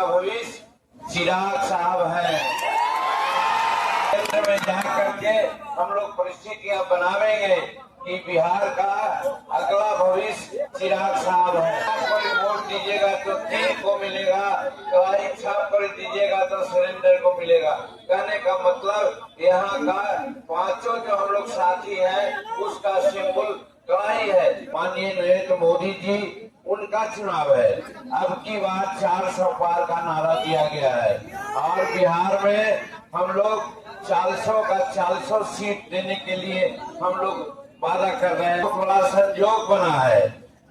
भविष्य चिराग साहब है। केंद्र में जा करके हम लोग परिस्थितियां बनावेंगे कि बिहार का अगला भविष्य चिराग साहब है। पर वोट दीजिएगा तो 3 को मिलेगा, कलाई छाप कर दीजिएगा तो सुरेंद्र को मिलेगा। कहने का मतलब यहाँ का 5 जो हम लोग साथी हैं उसका सिंबल कलाई है। माननीय नरेंद्र मोदी जी उनका चुनाव है। अब की बात 400 पार का नारा दिया गया है और बिहार में हम लोग 400 का 400 सीट देने के लिए हम लोग वादा कर रहे हैं। बहुत बड़ा संयोग बना है।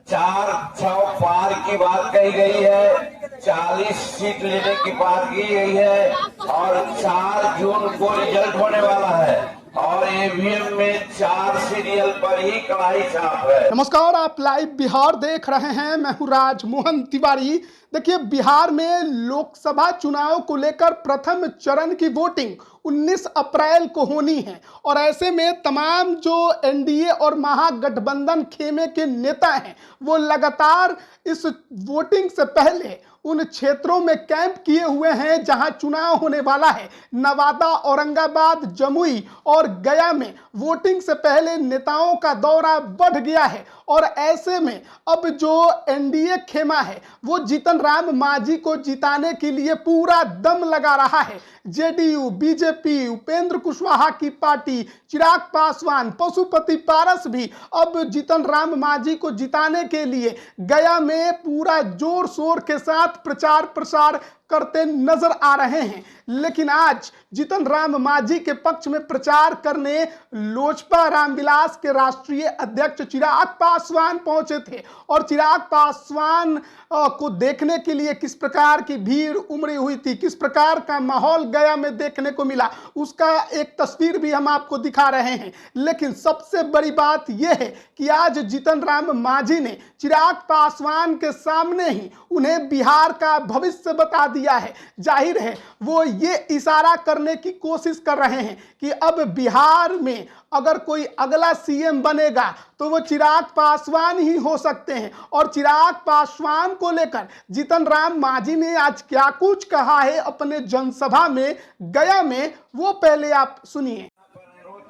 400 पार की बात कही गई है, 40 सीट लेने की बात की गई है और 4 जून को रिजल्ट होने वाला है और ईवीएम में 4 सीरियल पर ही कड़ाई छाप है। नमस्कार, आप लाइव बिहार देख रहे हैं। मैं हूं राजमोहन तिवारी। देखिए, बिहार में लोकसभा चुनाव को लेकर प्रथम चरण की वोटिंग 19 अप्रैल को होनी है और ऐसे में तमाम जो एनडीए और महागठबंधन खेमे के नेता हैं वो लगातार इस वोटिंग से पहले उन क्षेत्रों में कैंप किए हुए हैं जहां चुनाव होने वाला है। नवादा, औरंगाबाद, जमुई और गया में वोटिंग से पहले नेताओं का दौरा बढ़ गया है और ऐसे में अब जो एनडीए खेमा है वो जीतन राम मांझी को जिताने के लिए पूरा दम लगा रहा है। जेडीयू, बीजेपी, उपेंद्र कुशवाहा की पार्टी, चिराग पासवान, पशुपति पारस भी अब जीतन राम मांझी को जिताने के लिए गया में पूरा जोर शोर के साथ प्रचार प्रसार करते नजर आ रहे हैं। लेकिन आज जीतन राम मांझी के पक्ष में प्रचार करने लोजपा रामविलास के राष्ट्रीय अध्यक्ष चिराग पासवान पहुंचे थे और चिराग पासवान को देखने के लिए किस प्रकार की भीड़ उमड़ी हुई थी, किस प्रकार का माहौल गया में देखने को मिला, उसका एक तस्वीर भी हम आपको दिखा रहे हैं। लेकिन सबसे बड़ी बात यह है कि आज जीतन राम मांझी ने चिराग पासवान के सामने ही उन्हें बिहार का भविष्य बता दिया है। जाहिर है वो ये इशारा करने की कोशिश कर रहे हैं कि अब बिहार में अगर कोई अगला सीएम बनेगा तो वो चिराग पासवान ही हो सकते हैं। और चिराग पासवान को लेकर जीतन राम मांझी ने आज क्या कुछ कहा है अपने जनसभा में गया में, वो पहले आप सुनिए।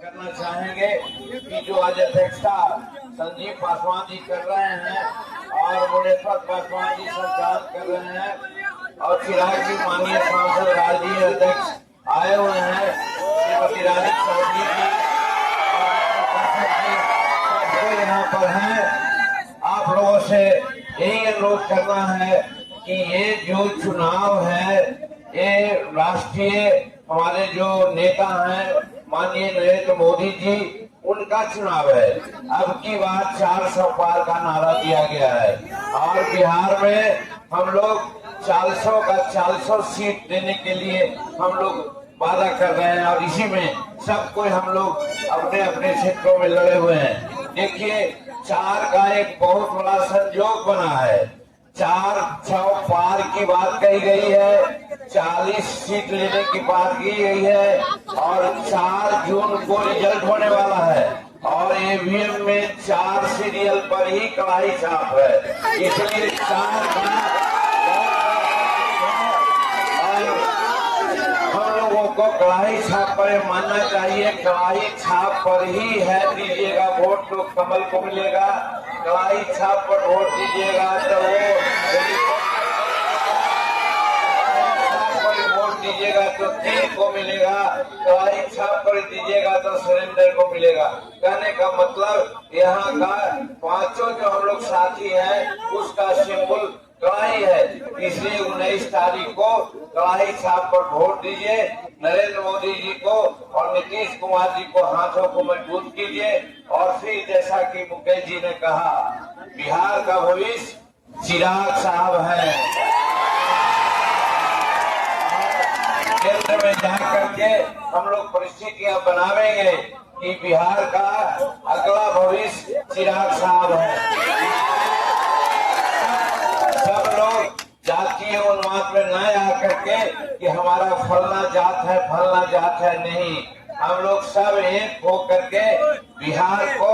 करना चाहेंगे कि जो आज अध्यक्षता संजीव पासवान जी कर रहे हैं और मुनेश्वर पासवान जी संचालन कर रहे हैं और चिराग जी माननीय सांसद राष्ट्रीय अध्यक्ष आए हुए हैं, श्रीमती रानी चौधरी जी यहाँ पर हैं। आप लोगों से यही अनुरोध करना है कि ये जो चुनाव है ये राष्ट्रीय हमारे जो नेता हैं माननीय नरेंद्र मोदी जी उनका चुनाव है। अब की बात 400 पार का नारा दिया गया है और बिहार में हम लोग 400 का 400 सीट देने के लिए हम लोग वादा कर रहे हैं और इसी में सब कोई हम लोग अपने अपने क्षेत्रों में लड़े हुए हैं। देखिए, 4 का एक बहुत बड़ा संयोग बना है। 400 पार की बात कही गई है, 40 सीट लेने की बात की गई है और 4 जून को रिजल्ट होने वाला है और ईवीएम में 4 सीरियल पर ही कड़ाई छाप है। इसलिए 4 का हम लोगों को कड़ाई छाप पर मानना चाहिए। कड़ाई छाप पर ही है दीजिएगा वोट तो कमल को मिलेगा, कड़ाई छाप पर वोट दीजिएगा तो वोट दीजिएगा तो 3 को मिलेगा, कड़ाई छाप पर दीजिएगा तो सुरेंद्र को मिलेगा। कहने का मतलब यहाँ का 5 जो हम लोग साथी हैं उसका सिंबल कड़ाई है। इसलिए 19 तारीख को कड़ाई छाप पर वोट दीजिए। नरेंद्र मोदी जी को और नीतीश कुमार जी को हाथों को मजबूत कीजिए और फिर जैसा कि मुकेश जी ने कहा बिहार का भविष्य चिराग साहब है। केंद्र में जा करके हम लोग परिस्थितियां बनावेंगे कि बिहार का अगला भविष्य चिराग साहब है। सब लोग जातीय उन्माद में न आकर के कि हमारा फलना जात है फलना जात है, नहीं, हम लोग सब एक हो करके बिहार को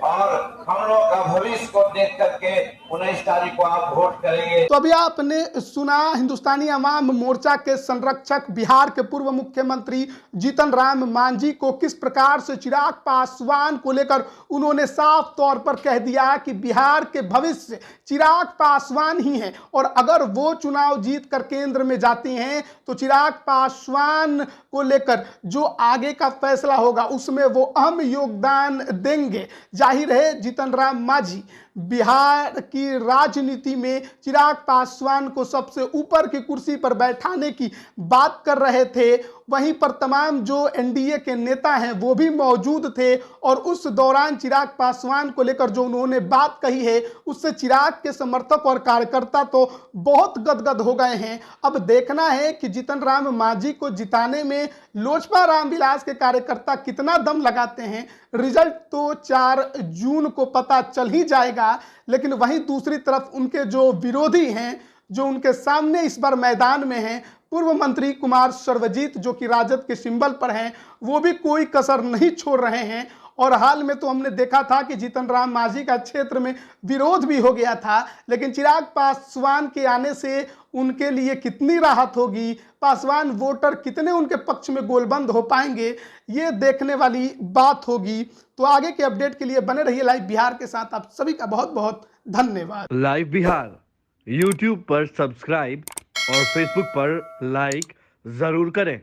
और हम लोग का भविष्य को देख करके 19 तारीख को आप वोट करेंगे। तो अभी आपने सुना हिंदुस्तानी अवाम मोर्चा के संरक्षक बिहार के पूर्व मुख्यमंत्री जीतन राम मांझी को किस प्रकार से चिराग पासवान को लेकर उन्होंने साफ तौर पर कह दिया कि बिहार के भविष्य चिराग पासवान ही हैं और अगर वो चुनाव जीत कर केंद्र में जाती हैं तो चिराग पासवान को लेकर जो आगे का फैसला होगा उसमें वो अहम योगदान देंगे। जाहिर है जीतन राम मांझी बिहार की राजनीति में चिराग पासवान को सबसे ऊपर की कुर्सी पर बैठाने की बात कर रहे थे, वहीं पर तमाम जो एनडीए के नेता हैं वो भी मौजूद थे और उस दौरान चिराग पासवान को लेकर जो उन्होंने बात कही है उससे चिराग के समर्थक और कार्यकर्ता तो बहुत गदगद हो गए हैं। अब देखना है कि जीतन राम मांझी को जिताने में लोजपा रामविलास के कार्यकर्ता कितना दम लगाते हैं। रिजल्ट तो 4 जून को पता चल ही जाएगा, लेकिन वहीं दूसरी तरफ उनके जो विरोधी हैं, जो उनके सामने इस बार मैदान में हैं, पूर्व मंत्री कुमार सर्वजीत जो कि राजद के सिंबल पर हैं, वो भी कोई कसर नहीं छोड़ रहे हैं। और हाल में तो हमने देखा था कि जीतन राम मांझी का क्षेत्र में विरोध भी हो गया था, लेकिन चिराग पासवान के आने से उनके लिए कितनी राहत होगी, पासवान वोटर कितने उनके पक्ष में गोलबंद हो पाएंगे, ये देखने वाली बात होगी। तो आगे के अपडेट के लिए बने रहिए लाइव बिहार के साथ। आप सभी का बहुत बहुत धन्यवाद। लाइव बिहार यूट्यूब पर सब्सक्राइब और फेसबुक पर लाइक जरूर करें।